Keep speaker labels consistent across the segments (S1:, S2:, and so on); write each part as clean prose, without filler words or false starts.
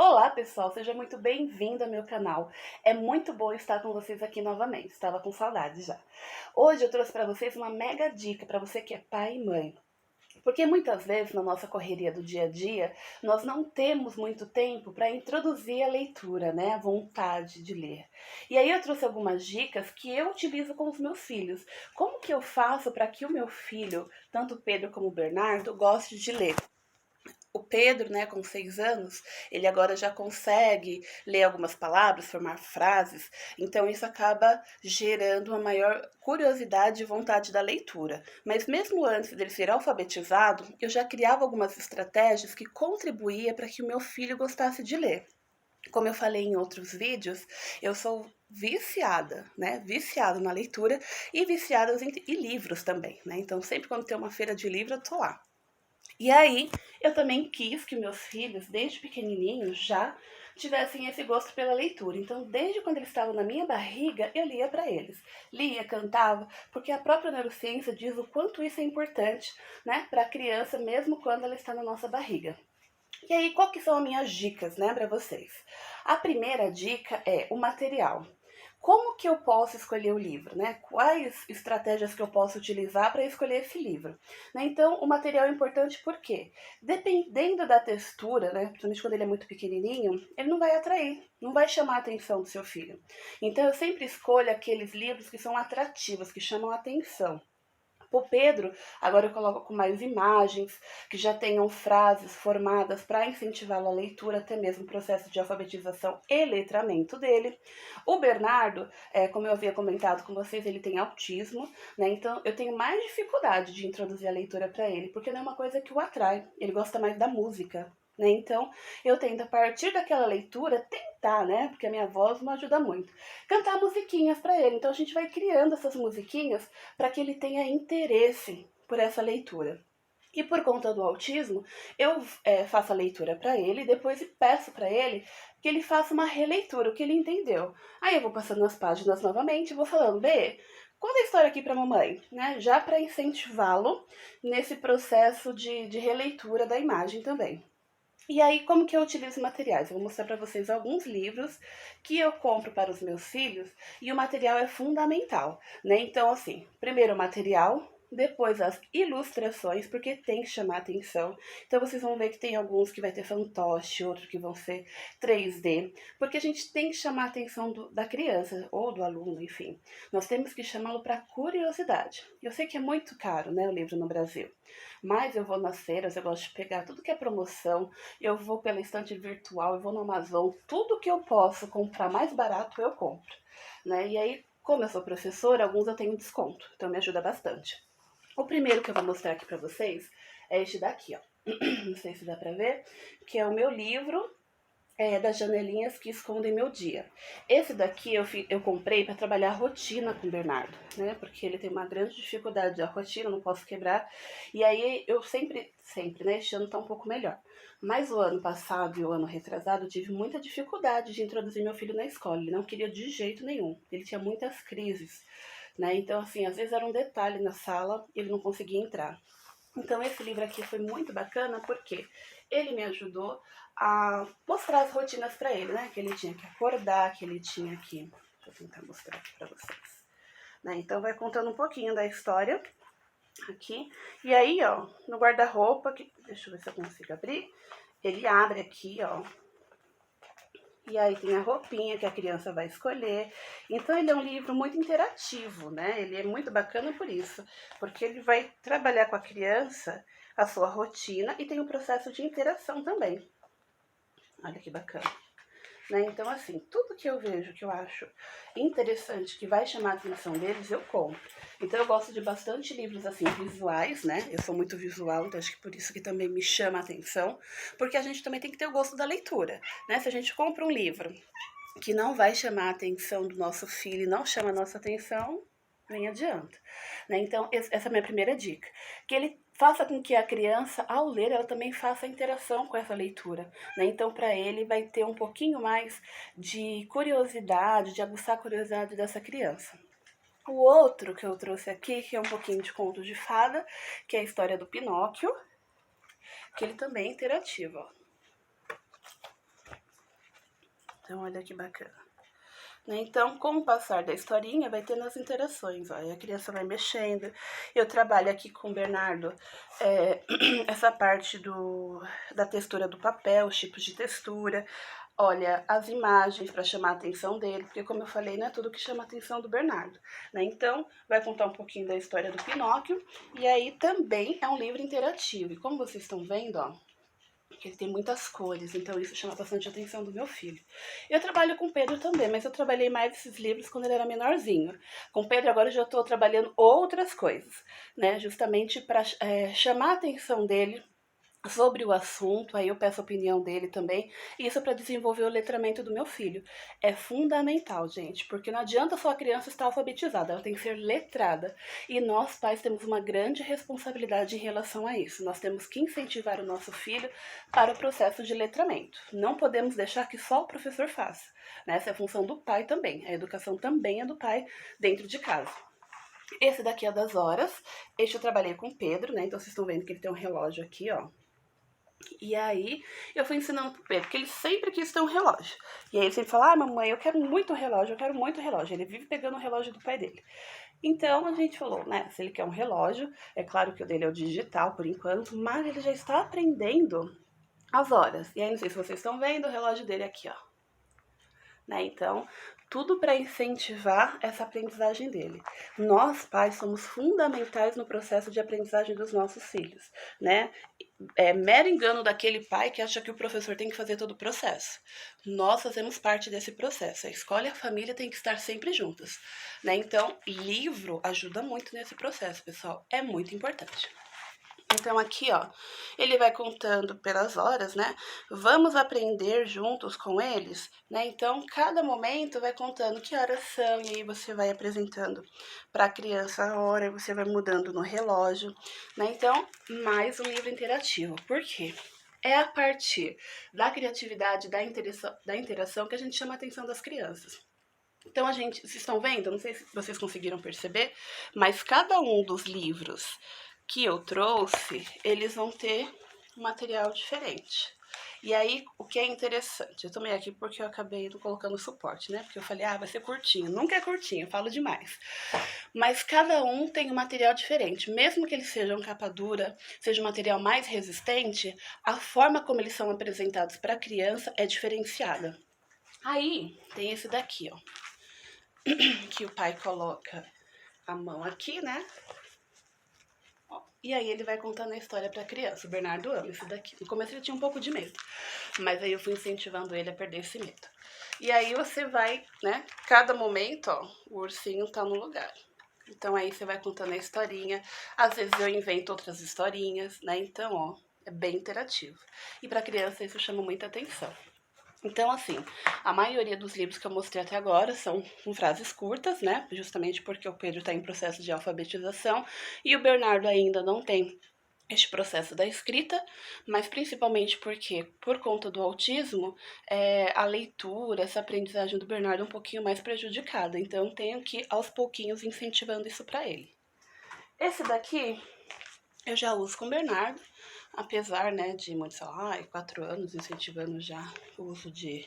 S1: Olá pessoal, seja muito bem-vindo ao meu canal. É muito bom estar com vocês aqui novamente, estava com saudade já. Hoje eu trouxe para vocês uma mega dica para você que é pai e mãe. Porque muitas vezes na nossa correria do dia a dia, nós não temos muito tempo para introduzir a leitura, né? A vontade de ler. E aí eu trouxe algumas dicas que eu utilizo com os meus filhos. Como que eu faço para que o meu filho, tanto o Pedro como o Bernardo, goste de ler? O Pedro, né, com 6 anos, ele agora já consegue ler algumas palavras, formar frases, então isso acaba gerando uma maior curiosidade e vontade da leitura. Mas mesmo antes dele ser alfabetizado, eu já criava algumas estratégias que contribuía para que o meu filho gostasse de ler. Como eu falei em outros vídeos, eu sou viciada, né? Viciada na leitura e viciada em livros também, né? Então sempre quando tem uma feira de livro, eu tô lá. E aí, eu também quis que meus filhos, desde pequenininhos, já tivessem esse gosto pela leitura. Então, desde quando eles estavam na minha barriga, eu lia para eles. Lia, cantava, porque a própria neurociência diz o quanto isso é importante, né, para a criança, mesmo quando ela está na nossa barriga. E aí, qual que são as minhas dicas, né, para vocês? A primeira dica é o material. Como que eu posso escolher o livro, né? Quais estratégias que eu posso utilizar para escolher esse livro? Né? Então, o material é importante por quê? Dependendo da textura, né, principalmente quando ele é muito pequenininho, ele não vai atrair, não vai chamar a atenção do seu filho. Então, eu sempre escolho aqueles livros que são atrativos, que chamam a atenção. O Pedro, agora eu coloco com mais imagens, que já tenham frases formadas para incentivá-lo à leitura, até mesmo o processo de alfabetização e letramento dele. O Bernardo, como eu havia comentado com vocês, ele tem autismo, né? Então eu tenho mais dificuldade de introduzir a leitura para ele, porque não é uma coisa que o atrai. Ele gosta mais da música, né? Então eu tento, a partir daquela leitura, tentar, né? Porque a minha voz não ajuda muito, cantar musiquinhas para ele. Então a gente vai criando essas musiquinhas para que ele tenha interesse por essa leitura. E por conta do autismo, eu faço a leitura para ele e depois peço para ele que ele faça uma releitura, o que ele entendeu. Aí eu vou passando as páginas novamente e vou falando, B, conta a história aqui para a mamãe, né? Já para incentivá-lo nesse processo de releitura da imagem também. E aí, como que eu utilizo materiais? Eu vou mostrar para vocês alguns livros que eu compro para os meus filhos e o material é fundamental, né? Então, assim, primeiro o material, depois as ilustrações, porque tem que chamar atenção. Então, vocês vão ver que tem alguns que vai ter fantoche, outros que vão ser 3D, porque a gente tem que chamar a atenção da criança ou do aluno, enfim. Nós temos que chamá-lo para curiosidade. Eu sei que é muito caro, né, o livro no Brasil, mas eu vou nas feiras, eu gosto de pegar tudo que é promoção, eu vou pela estante virtual, eu vou no Amazon, tudo que eu posso comprar mais barato eu compro, né? E aí, como eu sou professora, alguns eu tenho desconto, então me ajuda bastante. O primeiro que eu vou mostrar aqui para vocês é este daqui, ó. Não sei se dá para ver, que é o meu livro das janelinhas que escondem meu dia. Esse daqui eu comprei para trabalhar a rotina com o Bernardo, né? Porque ele tem uma grande dificuldade da rotina, não posso quebrar. E aí eu sempre, né? Este ano tá um pouco melhor. Mas o ano passado e o ano retrasado eu tive muita dificuldade de introduzir meu filho na escola. Ele não queria de jeito nenhum. Ele tinha muitas crises, né? Então, assim, às vezes era um detalhe na sala e ele não conseguia entrar. Então, esse livro aqui foi muito bacana porque ele me ajudou a mostrar as rotinas para ele, né? Que ele tinha que acordar, que ele tinha que... Deixa eu tentar mostrar aqui para vocês. Né? Então, vai contando um pouquinho da história aqui. E aí, ó, no guarda-roupa, deixa eu ver se eu consigo abrir. Ele abre aqui, ó. E aí tem a roupinha que a criança vai escolher. Então ele é um livro muito interativo, né? Ele é muito bacana por isso, porque ele vai trabalhar com a criança a sua rotina e tem um processo de interação também. Olha que bacana. Né? Então, assim, tudo que eu vejo, que eu acho interessante, que vai chamar a atenção deles, eu compro. Então, eu gosto de bastante livros, assim, visuais, né? Eu sou muito visual, então acho que por isso que também me chama a atenção, porque a gente também tem que ter o gosto da leitura, né? Se a gente compra um livro que não vai chamar a atenção do nosso filho e não chama a nossa atenção, nem adianta, né? Então, essa é a minha primeira dica. Que ele faça com que a criança, ao ler, ela também faça interação com essa leitura, né? Então, para ele, vai ter um pouquinho mais de curiosidade, de aguçar a curiosidade dessa criança. O outro que eu trouxe aqui, que é um pouquinho de conto de fada, que é a história do Pinóquio, que ele também é interativo, ó. Então, olha que bacana. Né? Então, com o passar da historinha, vai tendo as interações, ó, e a criança vai mexendo. Eu trabalho aqui com o Bernardo essa parte da textura do papel, os tipos de textura, olha, as imagens para chamar a atenção dele, porque como eu falei, não é tudo que chama a atenção do Bernardo, né? Então, vai contar um pouquinho da história do Pinóquio, e aí também é um livro interativo. E como vocês estão vendo, ó, ele tem muitas cores, então isso chama bastante a atenção do meu filho. Eu trabalho com o Pedro também, mas eu trabalhei mais esses livros quando ele era menorzinho. Com o Pedro agora eu já estou trabalhando outras coisas, né? Justamente para chamar a atenção dele sobre o assunto, aí eu peço a opinião dele também, e isso para desenvolver o letramento do meu filho. É fundamental, gente, porque não adianta só a criança estar alfabetizada, ela tem que ser letrada. E nós, pais, temos uma grande responsabilidade em relação a isso. Nós temos que incentivar o nosso filho para o processo de letramento. Não podemos deixar que só o professor faça, né? Essa é a função do pai também. A educação também é do pai dentro de casa. Esse daqui é das horas. Este eu trabalhei com o Pedro, né? Então vocês estão vendo que ele tem um relógio aqui, ó. E aí, eu fui ensinando pro Pedro, que ele sempre quis ter um relógio. E aí ele sempre fala, mamãe, eu quero muito relógio, eu quero muito relógio. Ele vive pegando o relógio do pai dele. Então, a gente falou, né, se ele quer um relógio, é claro que o dele é o digital, por enquanto, mas ele já está aprendendo as horas. E aí, não sei se vocês estão vendo, o relógio dele aqui, ó. Né? Então, tudo para incentivar essa aprendizagem dele. Nós, pais, somos fundamentais no processo de aprendizagem dos nossos filhos, né? É mero engano daquele pai que acha que o professor tem que fazer todo o processo. Nós fazemos parte desse processo. A escola e a família têm que estar sempre juntas, né? Então, livro ajuda muito nesse processo, pessoal. É muito importante. Então, aqui, ó, ele vai contando pelas horas, né? Vamos aprender juntos com eles, né? Então, cada momento vai contando que horas são, e aí você vai apresentando para a criança a hora, e você vai mudando no relógio, né? Então, mais um livro interativo. Por quê? É a partir da criatividade, da interação que a gente chama a atenção das crianças. Então, vocês estão vendo? Não sei se vocês conseguiram perceber, mas cada um dos livros que eu trouxe, eles vão ter um material diferente. E aí, o que é interessante, eu tomei aqui porque eu acabei não colocando suporte, né? Porque eu falei, vai ser curtinho. Nunca é curtinho, eu falo demais. Mas cada um tem um material diferente. Mesmo que eles sejam capa dura, seja um material mais resistente, a forma como eles são apresentados para a criança é diferenciada. Aí, tem esse daqui, ó. Que o pai coloca a mão aqui, né? E aí ele vai contando a história pra criança. O Bernardo ama isso daqui. No começo ele tinha um pouco de medo, mas aí eu fui incentivando ele a perder esse medo. E aí você vai, né? Cada momento, ó, o ursinho tá no lugar. Então aí você vai contando a historinha. Às vezes eu invento outras historinhas, né? Então, ó, é bem interativo. E pra criança isso chama muita atenção. Então, assim, a maioria dos livros que eu mostrei até agora são com frases curtas, né? Justamente porque o Pedro está em processo de alfabetização e o Bernardo ainda não tem este processo da escrita, mas principalmente porque, por conta do autismo, a leitura, essa aprendizagem do Bernardo é um pouquinho mais prejudicada. Então, tenho que, aos pouquinhos, incentivando isso para ele. Esse daqui eu já uso com o Bernardo, apesar, né, de muitos falar, 4 anos incentivando já o uso de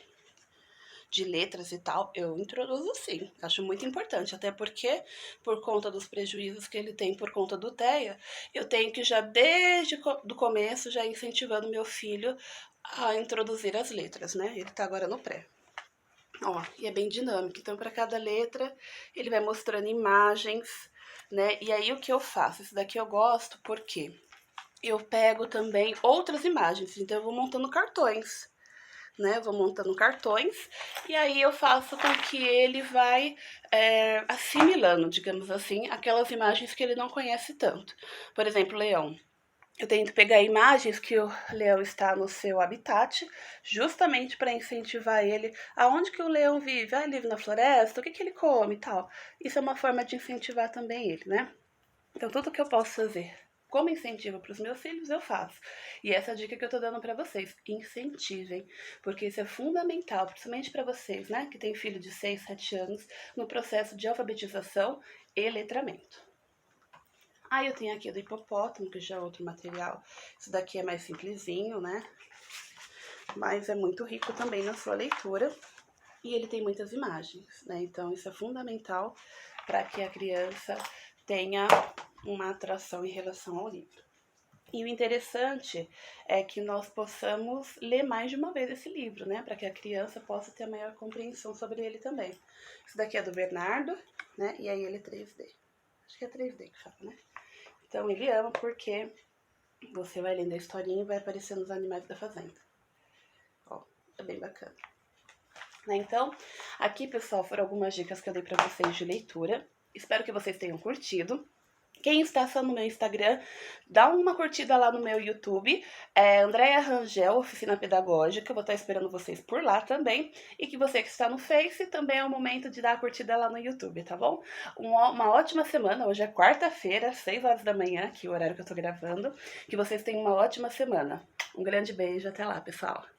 S1: letras e tal, eu introduzo sim. Acho muito importante, até porque, por conta dos prejuízos que ele tem por conta do TEA, eu tenho que já desde do começo já incentivando meu filho a introduzir as letras, né? Ele tá agora no pré. Ó, e é bem dinâmico, então para cada letra ele vai mostrando imagens, né? E aí o que eu faço? Isso daqui eu gosto porque eu pego também outras imagens, então eu vou montando cartões, né? Vou montando cartões e aí eu faço com que ele vai assimilando, digamos assim, aquelas imagens que ele não conhece tanto. Por exemplo, leão. Eu tento pegar imagens que o leão está no seu habitat, justamente para incentivar ele. Aonde que o leão vive? Ele vive na floresta? O que ele come e tal? Isso é uma forma de incentivar também ele, né? Então, tudo que eu posso fazer como incentivo para os meus filhos, eu faço. E essa é a dica que eu tô dando para vocês. Incentivem, porque isso é fundamental, principalmente para vocês, né, que tem filho de 6, 7 anos, no processo de alfabetização e letramento. Aí eu tenho aqui do hipopótamo, que já é outro material. Isso daqui é mais simplesinho, né? Mas é muito rico também na sua leitura. e ele tem muitas imagens, né? Então isso é fundamental para que a criança tenha uma atração em relação ao livro. E o interessante é que nós possamos ler mais de uma vez esse livro, né? Para que a criança possa ter a maior compreensão sobre ele também. Isso daqui é do Bernardo, né? E aí ele é 3D. Acho que é 3D que fala, né? Então ele ama porque você vai lendo a historinha e vai aparecendo os animais da fazenda. Ó, é bem bacana. Então, aqui, pessoal, foram algumas dicas que eu dei para vocês de leitura. Espero que vocês tenham curtido. Quem está só no meu Instagram, dá uma curtida lá no meu YouTube, Andréia Rangel, Oficina Pedagógica, eu vou estar esperando vocês por lá também, e que você que está no Face, também é o momento de dar a curtida lá no YouTube, tá bom? Uma ótima semana, hoje é quarta-feira, 6 horas da manhã, que é o horário que eu tô gravando, que vocês tenham uma ótima semana. Um grande beijo, até lá, pessoal!